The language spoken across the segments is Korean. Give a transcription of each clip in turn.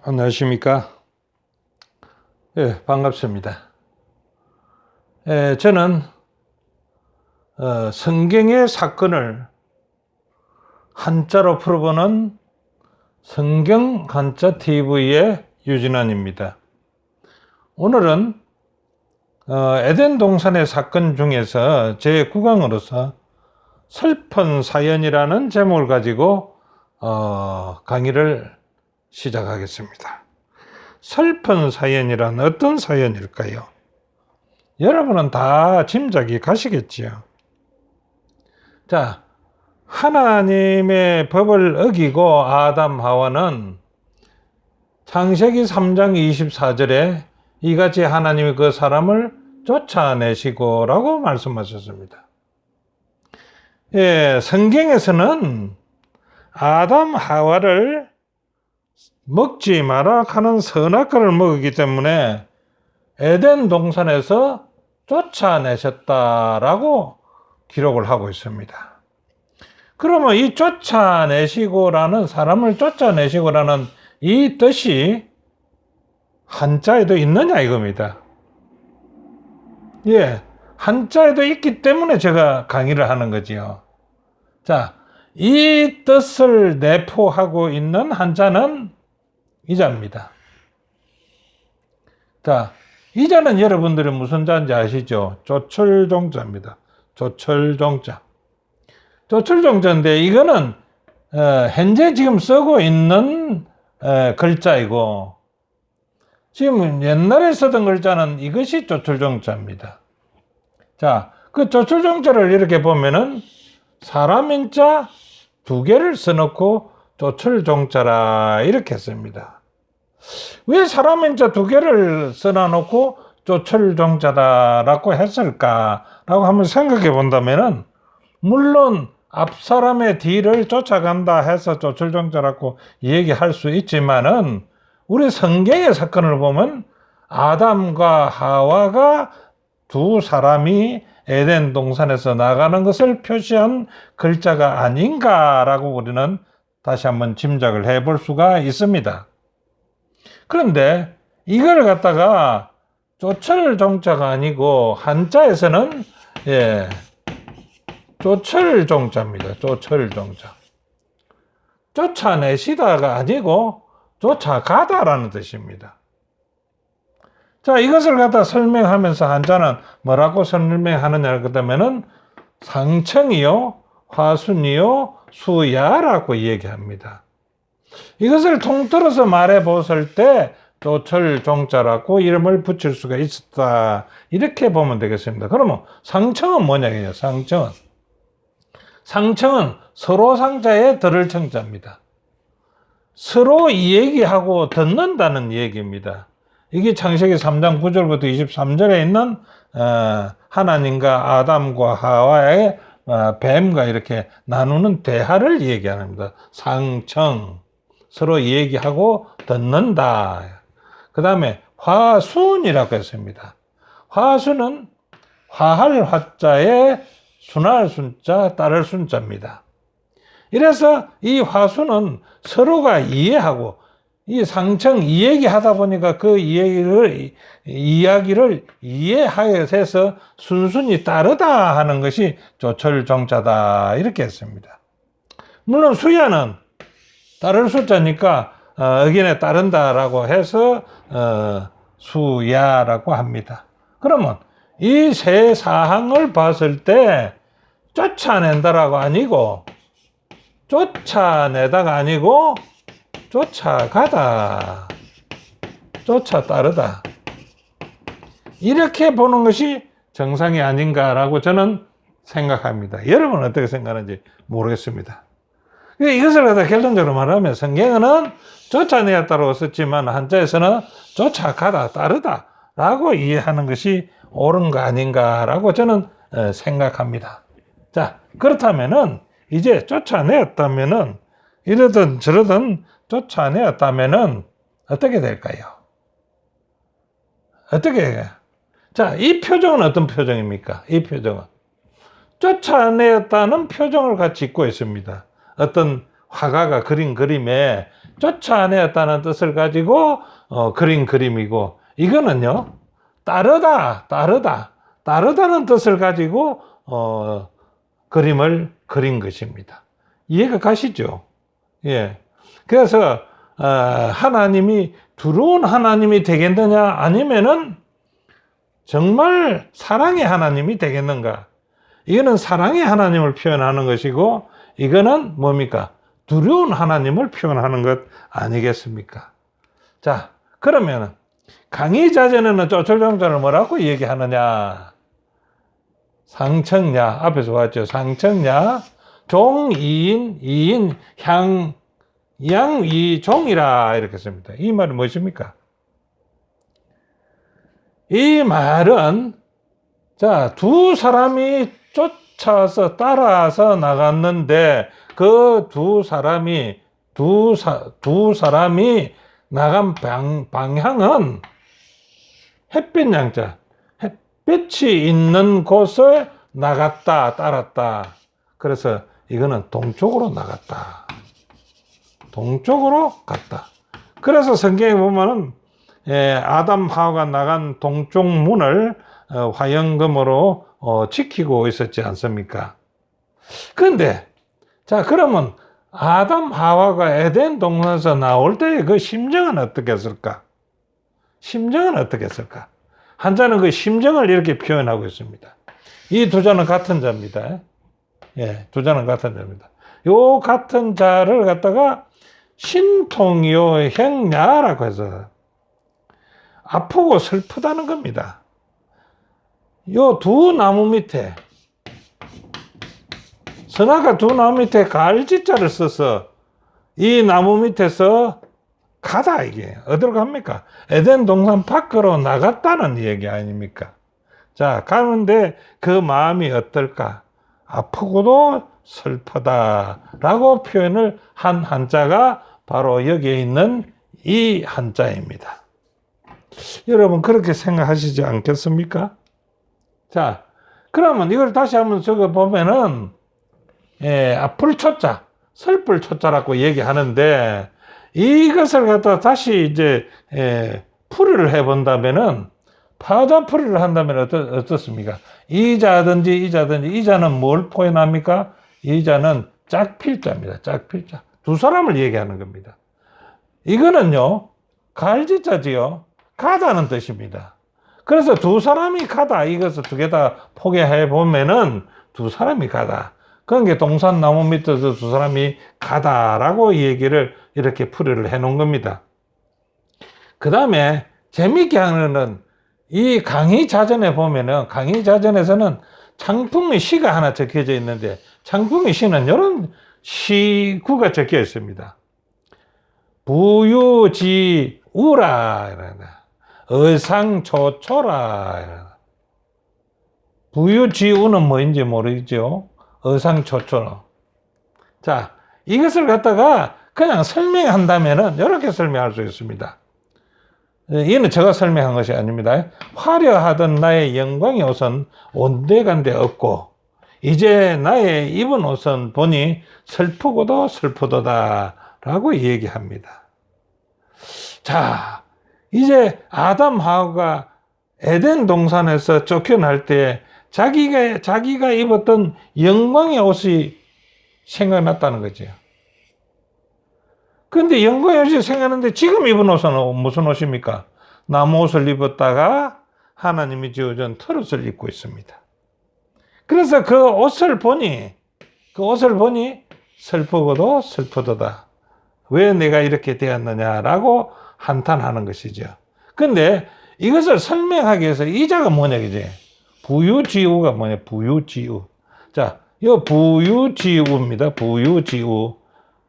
안녕하십니까? 예, 반갑습니다. 저는 성경의 사건을 한자로 풀어보는 성경 한자 TV의 유진환입니다. 오늘은 에덴 동산의 사건 중에서 제 구강으로서 슬픈 사연이라는 제목을 가지고 강의를 시작하겠습니다. 슬픈 사연이란 어떤 사연일까요? 여러분은 다 짐작이 가시겠지요. 자, 하나님의 법을 어기고 아담 하와는 창세기 3장 24절에 이같이 하나님이 그 사람을 쫓아내시고 라고 말씀하셨습니다. 예, 성경에서는 아담 하와를 먹지 마라 하는 선악과를 먹었기 때문에 에덴 동산에서 쫓아내셨다라고 기록을 하고 있습니다. 그러면 이 쫓아내시고라는, 사람을 쫓아내시고라는 이 뜻이 한자에도 있느냐 이겁니다. 예, 한자에도 있기 때문에 제가 강의를 하는 거지요. 자, 이 뜻을 내포하고 있는 한자는 이자입니다. 자, 이자는 여러분들이 무슨 자인지 아시죠? 조철종자입니다. 조철종자. 조철종자인데 이거는 현재 지금 쓰고 있는 글자이고, 지금 옛날에 쓰던 글자는 이것이 조철종자입니다. 자, 그 조철종자를 이렇게 보면은 사람인자 두 개를 써놓고 조철종자라 이렇게 씁니다. 왜 사람인자 두 개를 써놔놓고 조철종자다라고 했을까라고 한번 생각해 본다면은, 물론 앞 사람의 뒤를 쫓아간다 해서 조철종자라고 얘기할 수 있지만은, 우리 성경의 사건을 보면 아담과 하와가 두 사람이 에덴 동산에서 나가는 것을 표시한 글자가 아닌가라고 우리는 다시 한번 짐작을 해볼 수가 있습니다. 그런데 이걸 갖다가 조철종자가 아니고 한자에서는 조철종자입니다. 조철종자. 쫓아내시다가 아니고 쫓아가다라는 뜻입니다. 자, 이것을 갖다 설명하면서 한자는 뭐라고 설명하느냐 그러면은 상청이요, 화순이요, 수야라고 얘기합니다. 이것을 통틀어서 말해 보실 때 조철종자라고 이름을 붙일 수가 있었다, 이렇게 보면 되겠습니다. 그러면 상청은 뭐냐고요? 상청은 서로 상자에 들을 청자입니다. 서로 이 얘기하고 듣는다는 얘기입니다. 이게 창세기 3장 9절부터 23절에 있는 하나님과 아담과 하와의 뱀과 이렇게 나누는 대화를 얘기합니다. 상청, 서로 얘기하고 듣는다. 그 다음에 화순이라고 했습니다. 화순은 화할 화자에 순할 순자, 따를 순자입니다. 이래서 이 화순은 서로가 이해하고, 이 상청 이 얘기하다 보니까 그 이야기를 이해해서 순순히 따르다 하는 것이 조철종자다, 이렇게 했습니다. 물론 수야는 따를 숫자니까 의견에 따른다라고 해서 수야라고 합니다. 그러면 이 세 사항을 봤을 때 쫓아낸다라고 아니고, 쫓아내다가 아니고 쫓아가다, 쫓아 따르다, 이렇게 보는 것이 정상이 아닌가라고 저는 생각합니다. 여러분은 어떻게 생각하는지 모르겠습니다. 이것을 갖다 결론적으로 말하면 성경은 쫓아내었다고 썼지만 한자에서는 쫓아가다, 따르다 라고 이해하는 것이 옳은 거 아닌가라고 저는 생각합니다. 자, 그렇다면은 이제 쫓아내었다면은, 이러든 저러든 쫓아내었다면은 어떻게 될까요? 자, 이 표정은 어떤 표정입니까? 이 표정은 쫓아내었다는 표정을 같이 짓고 있습니다. 어떤 화가가 그린 그림에 쫓아내었다는 뜻을 가지고 그린 그림이고, 이거는요, 따르다는 뜻을 가지고 그림을 그린 것입니다. 이해가 가시죠? 예. 그래서 하나님이 두려운 하나님이 되겠느냐, 아니면은 정말 사랑의 하나님이 되겠는가? 이거는 사랑의 하나님을 표현하는 것이고, 이거는 뭡니까? 두려운 하나님을 표현하는 것 아니겠습니까? 자, 그러면 강의자전에는 조철종자를 뭐라고 얘기하느냐? 상청야, 앞에서 봤죠? 상청야, 종이인, 이인, 양위종이라 이렇게 씁니다. 이 말이 무엇입니까? 이 말은, 자, 두 사람이 쫓아서 따라서 나갔는데, 그 두 사람이 나간 방향은 햇빛 양자, 햇빛이 있는 곳을 나갔다, 따랐다. 그래서 이거는 동쪽으로 나갔다. 동쪽으로 갔다. 그래서 성경에 보면은 아담 하와가 나간 동쪽 문을 화영금으로 지키고 있었지 않습니까? 그런데 자, 그러면 아담 하와가 에덴 동산에서 나올 때 그 심정은 어떻게 했을까? 심정은 어떻게 했을까? 한자는 그 심정을 이렇게 표현하고 있습니다. 이 두 자는 같은 자입니다. 예, 두 자는 같은 자입니다. 요 같은 자를 갖다가 신통요 행야라고 해서 아프고 슬프다는 겁니다. 요 두 나무 밑에, 선악과 두 나무 밑에 갈지자를 써서 이 나무 밑에서 가다, 이게. 어디로 갑니까? 에덴 동산 밖으로 나갔다는 얘기 아닙니까? 자, 가는데 그 마음이 어떨까? 아프고도 슬프다라고 표현을 한 한자가 바로 여기에 있는 이 한자입니다. 여러분, 그렇게 생각하시지 않겠습니까? 자, 그러면 이걸 다시 한번 적어 보면은, 아플 초자, 슬플 초자라고 얘기하는데, 이것을 갖다 다시 이제, 풀이를 해본다면은, 파자풀이를 한다면 어떻습니까? 이자든지, 이자는 뭘 표현합니까? 이자는 짝필자입니다. 짝필자. 두 사람을 얘기하는 겁니다. 이거는요, 갈지자지요. 가다는 뜻입니다. 그래서 두 사람이 가다, 이것을 두 개 다 포개해 보면은 두 사람이 가다. 그러니까 동산 나무 밑에서 두 사람이 가다라고 얘기를 이렇게 풀이를 해 놓은 겁니다. 그 다음에 재미있게 하는 이 강의자전에 보면은, 강의자전에서는 창풍의 시가 하나 적혀져 있는데, 창풍의 시는 이런 시구가 적혀 있습니다. 부유지우라, 의상초초라. 부유지우는 뭐인지 모르죠? 의상초초로. 자, 이것을 갖다가 그냥 설명한다면은 이렇게 설명할 수 있습니다. 이는 제가 설명한 것이 아닙니다. 화려하던 나의 영광의 옷은 온데간데 없고, 이제 나의 입은 옷은 보니 슬프고도 슬프도다 라고 얘기합니다. 자, 이제 아담 하와가 에덴 동산에서 쫓겨날 때 자기가 입었던 영광의 옷이 생각났다는 거죠. 근데 영광의 옷이 생각나는데 지금 입은 옷은 무슨 옷입니까? 나무 옷을 입었다가 하나님이 지어준 털옷을 입고 있습니다. 그래서 그 옷을 보니 슬프고도 슬프도다. 왜 내가 이렇게 되었느냐라고 한탄하는 것이죠. 근데 이것을 설명하기 위해서 이자가 뭐냐, 그지? 부유지우가 뭐냐, 부유지우. 자, 이 부유지우입니다. 부유지우.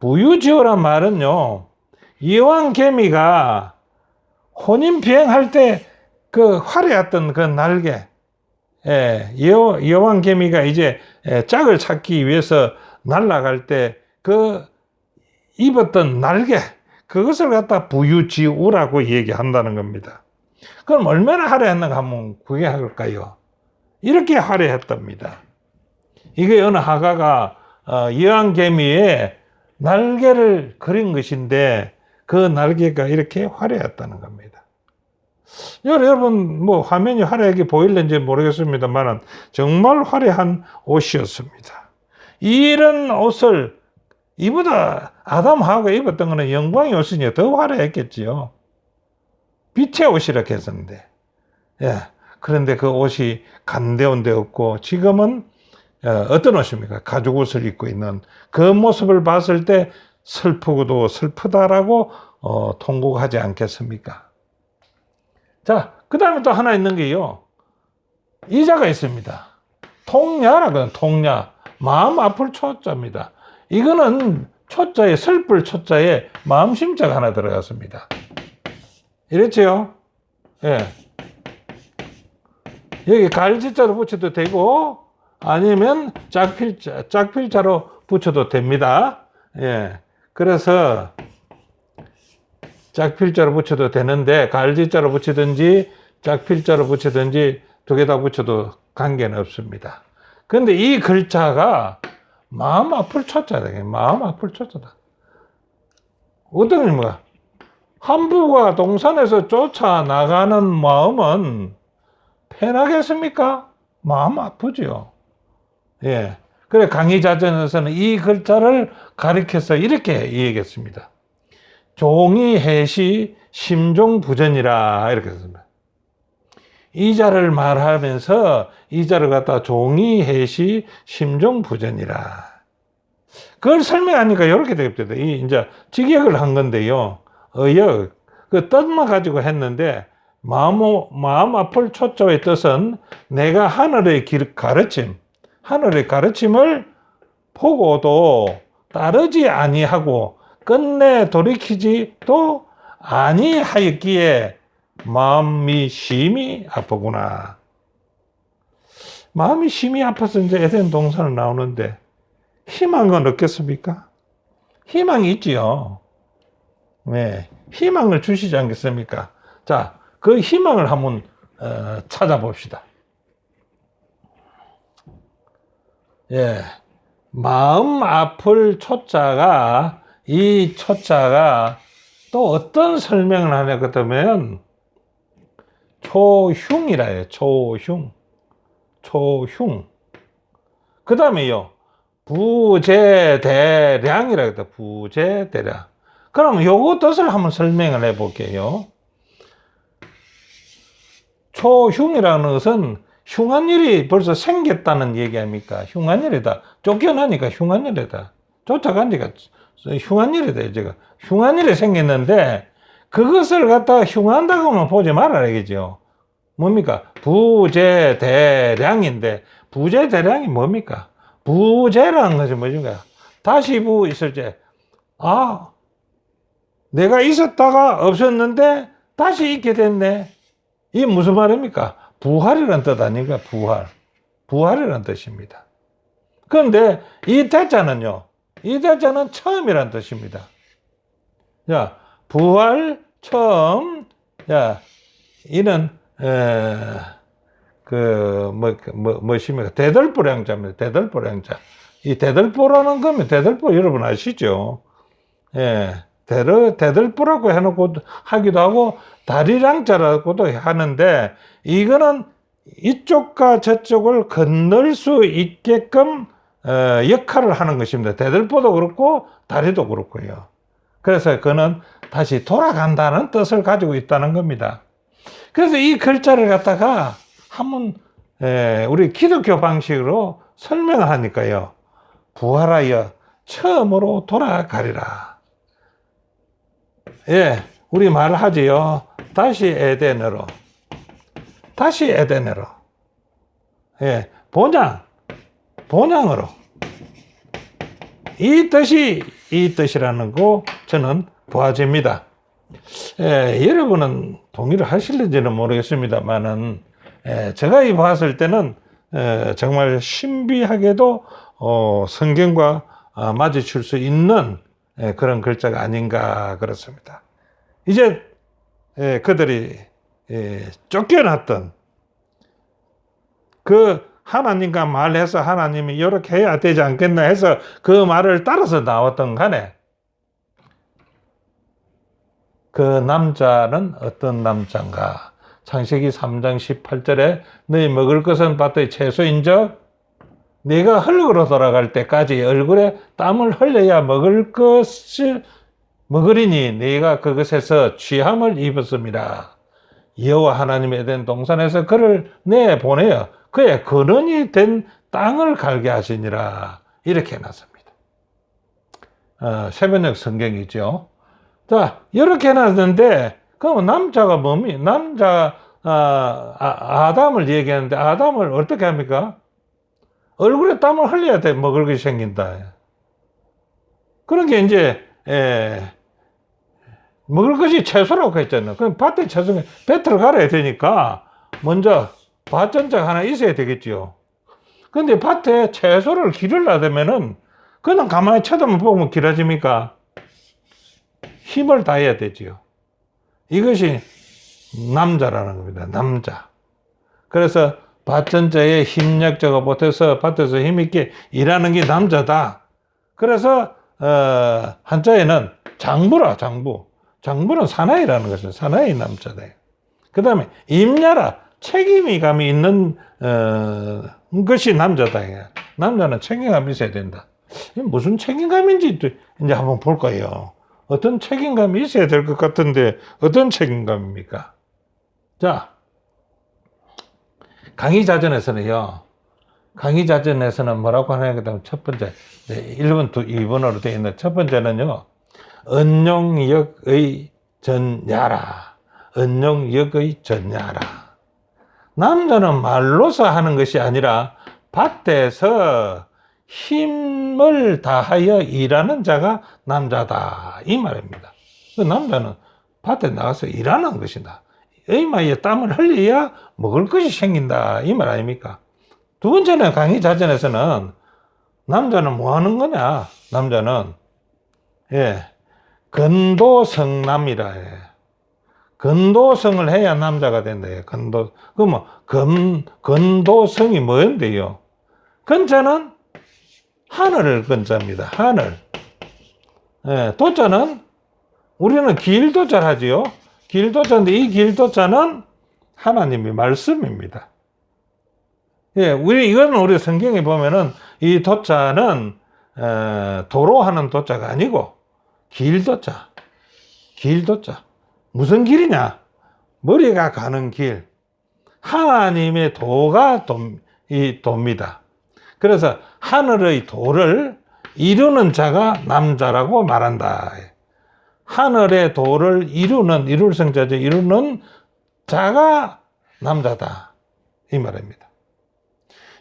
부유지우란 말은요, 여왕개미가 혼인 비행할 때 그 화려했던 그 날개, 여왕개미가 이제 짝을 찾기 위해서 날아갈 때 그 입었던 날개, 그것을 갖다 부유지우라고 얘기한다는 겁니다. 그럼 얼마나 화려했는가 한번 구경할까요? 이렇게 화려했답니다. 이게 어느 화가가 여왕개미의 날개를 그린 것인데, 그 날개가 이렇게 화려했다는 겁니다. 여러분 뭐 화면이 화려하게 보일는지 모르겠습니다만 정말 화려한 옷이었습니다. 이런 옷을 이보다 아담하고 입었던 거는 영광의 옷이니 더 화려했겠지요. 빛의 옷이라고 했었는데, 예. 그런데 그 옷이 간데온 데 없고 지금은 어떤 옷입니까? 가죽 옷을 입고 있는 그 모습을 봤을 때 슬프고도 슬프다라고 통곡하지 않겠습니까? 자, 그 다음에 또 하나 있는 게요. 이자가 있습니다. 통야라거든, 통야. 마음 아플 초자입니다. 이거는 초자에, 슬플 초자에 마음 심자가 하나 들어갔습니다. 이랬지요? 예. 여기 갈지자로 붙여도 되고, 아니면 짝필자로 붙여도 됩니다. 예. 그래서, 짝필자로 붙여도 되는데, 갈지자로 붙이든지, 짝필자로 붙이든지, 두 개 다 붙여도 관계는 없습니다. 근데 이 글자가 마음 아플 초자다. 마음 아플 초자다. 어떤 의미가? 한부가 동산에서 쫓아나가는 마음은 편하겠습니까? 마음 아프죠. 예. 그래, 강의자전에서는 이 글자를 가리켜서 이렇게 얘기했습니다. 종이 해시 심종부전이라 이렇게 했습니다. 이자를 말하면서 이자를 갖다 종이 해시 심종부전이라. 그걸 설명하니까 이렇게 되겠다. 이제 직역을 한 건데요. 의역, 그 뜻만 가지고 했는데, 마음 아플 초자의 뜻은 내가 하늘의 가르침, 하늘의 가르침을 보고도 따르지 아니하고 끝내 돌이키지도 아니하였기에 마음이 심히 아프구나. 마음이 심히 아파서 이제 에덴 동산을 나오는데 희망은 없겠습니까? 희망이 있지요. 네, 희망을 주시지 않겠습니까? 자, 그 희망을 한번 찾아봅시다. 예, 마음 아플 초자가, 이 초자가 또 어떤 설명을 하냐 그러면 초흉이라 해요. 초흉. 그 다음에요, 부재대량이라 했다. 부재대량. 그럼 요거 뜻을 한번 설명을 해 볼게요. 초흉이라는 것은 흉한 일이 벌써 생겼다는 얘기 아닙니까? 흉한 일이다. 쫓겨나니까 흉한 일이다. 쫓아가니까 흉한 일이다. 제가 흉한 일이 생겼는데 그것을 갖다가 흉한다고만 보지 말아야겠죠. 뭡니까? 부재대량인데 부재대량이 뭡니까? 부재라는 것이 뭐죠? 다시 부 있을 때, 아, 내가 있었다가 없었는데 다시 있게 됐네. 이게 무슨 말입니까? 부활이라는 뜻 아닌가? 부활이라는 뜻입니다. 그런데 이 대자는요, 이 대자는 처음이라는 뜻입니다. 야, 부활, 처음, 야, 이는, 뭐십니까? 대들보량자입니다. 대들보량자. 이 대들보라는 거면, 대들보 여러분 아시죠? 예. 대들보라고 해놓고 하기도 하고, 다리랑자라고도 하는데, 이거는 이쪽과 저쪽을 건널 수 있게끔, 역할을 하는 것입니다. 대들보도 그렇고, 다리도 그렇고요. 그래서 그는 다시 돌아간다는 뜻을 가지고 있다는 겁니다. 그래서 이 글자를 갖다가 한번 우리 기독교 방식으로 설명을 하니까요. 부활하여 처음으로 돌아가리라. 예, 우리 말하지요. 다시 에덴으로. 다시 에덴으로. 예, 본향으로. 이 뜻이라는 거 저는 보아집니다. 여러분은 동의를 하실는지는 모르겠습니다만은, 제가 이 봤을 때는, 정말 신비하게도, 성경과 마주칠 수 있는 그런 글자가 아닌가 그렇습니다. 이제, 그들이, 쫓겨났던 그 하나님과 말해서 하나님이 이렇게 해야 되지 않겠나 해서 그 말을 따라서 나왔던 간에 그 남자는 어떤 남자인가? 창세기 3장 18절에 너희 먹을 것은 밭의 채소인즉 네가 흙으로 돌아갈 때까지 얼굴에 땀을 흘려야 먹을 것을 먹으리니 네가 그것에서 취함을 입었음이라. 여호와 하나님이 에덴 동산에서 그를 내보내어 그의 근원이 된 땅을 갈게 하시니라. 이렇게 해놨습니다. 세번역 성경이죠. 자, 이렇게 해놨는데 그럼 남자가 아담을 얘기하는데 아담을 어떻게 합니까? 얼굴에 땀을 흘려야 돼. 먹을 것이 생긴다. 그런 게 이제 먹을 것이 채소라고 했잖아요. 그럼 밭에 채소는 밭을 갈아야 되니까 먼저 밭전자가 하나 있어야 되겠죠. 근데 밭에 채소를 기르려면은 그냥 가만히 쳐다만 보면 길어집니까? 힘을 다해야 되지요. 이것이 남자라는 겁니다. 남자. 그래서 밭전자에 힘력자가 보태서 밭에서 힘있게 일하는 게 남자다. 그래서 한자에는 장부. 장부는 사나이라는 것은 사나이 남자다. 그 다음에 임야라 책임이 감이 있는 것이 남자다. 남자는 책임감이 있어야 된다. 무슨 책임감인지 이제 한번 볼 거예요. 어떤 책임감이 있어야 될 것 같은데 어떤 책임감입니까? 자, 강의자전에서는요. 강의자전에서는 뭐라고 하냐면 첫 번째 1번, 2번으로 되어 있는 첫 번째는요. 언용역의 전야라. 언용역의 전야라. 남자는 말로서 하는 것이 아니라 밭에서 힘을 다하여 일하는 자가 남자다. 이 말입니다. 그 남자는 밭에 나가서 일하는 것이다. 의마에 땀을 흘려야 먹을 것이 생긴다. 이 말 아닙니까? 두 번째는 강의자전에서는 남자는 뭐 하는 거냐? 남자는 근도성남이라 해. 근도성을 해야 남자가 된다. 그러면 근도성이 뭐인데요? 근자는 하늘을 근자입니다. 하늘. 도자는 우리는 길도자를 하지요. 길도자인데 이 길도자는 하나님의 말씀입니다. 이거는 우리 성경에 보면은 이 도자는 도로 하는 도자가 아니고 길도자. 무슨 길이냐? 머리가 가는 길. 하나님의 도가 도입니다. 그래서 하늘의 도를 이루는 자가 남자라고 말한다. 하늘의 도를 이룰 성자죠. 이루는 자가 남자다. 이 말입니다.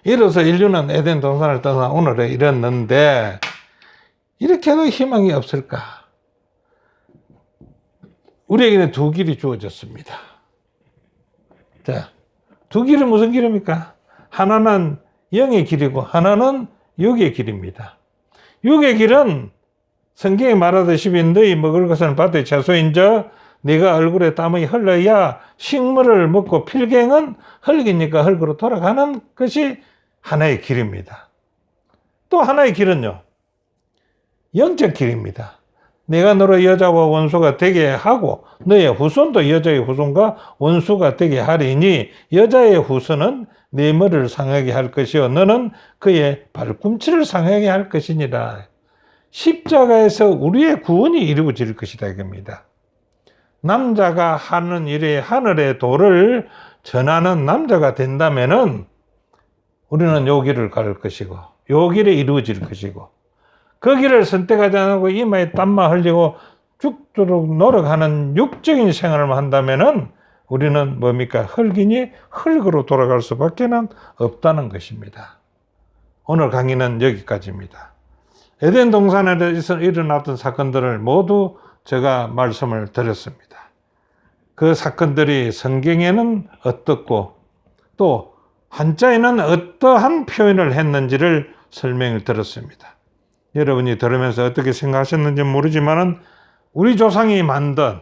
이로써 인류는 에덴 동산을 떠나 오늘에 이르렀는데 이렇게도 희망이 없을까? 우리에게는 두 길이 주어졌습니다. 자, 두 길은 무슨 길입니까? 하나는 영의 길이고 하나는 육의 길입니다. 육의 길은 성경에 말하듯이 너희 먹을 것은 밭의 채소인저 네가 얼굴에 땀이 흘러야 식물을 먹고 필경은 흙이니까 흙으로 돌아가는 것이 하나의 길입니다. 또 하나의 길은요. 영적 길입니다. 내가 너로 여자와 원수가 되게 하고 너의 후손도 여자의 후손과 원수가 되게 하리니 여자의 후손은 네 머리를 상하게 할 것이요 너는 그의 발꿈치를 상하게 할 것이니라. 십자가에서 우리의 구원이 이루어질 것이다 이겁니다. 남자가 하는 일에 하늘의 도를 전하는 남자가 된다면은 우리는 요 길을 갈 것이고 요 길에 이루어질 것이고 그 길을 선택하지 않고 이마에 땀만 흘리고 죽도록 노력하는 육적인 생활을 한다면은 우리는 뭡니까? 흙이니 흙으로 돌아갈 수밖에 없다는 것입니다. 오늘 강의는 여기까지입니다. 에덴 동산에서 일어났던 사건들을 모두 제가 말씀을 드렸습니다. 그 사건들이 성경에는 어떻고 또 한자에는 어떠한 표현을 했는지를 설명을 드렸습니다. 여러분이 들으면서 어떻게 생각하셨는지 모르지만은 우리 조상이 만든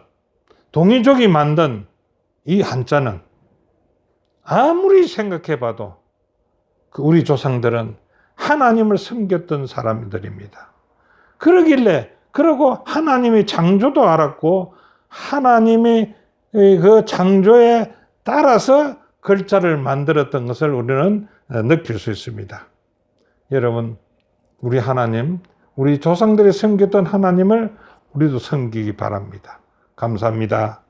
동이족이 만든 이 한자는 아무리 생각해 봐도 우리 조상들은 하나님을 섬겼던 사람들입니다. 그러고 하나님의 창조도 알았고 하나님이 그 창조에 따라서 글자를 만들었던 것을 우리는 느낄 수 있습니다. 여러분, 우리 하나님, 우리 조상들이 섬겼던 하나님을 우리도 섬기기 바랍니다. 감사합니다.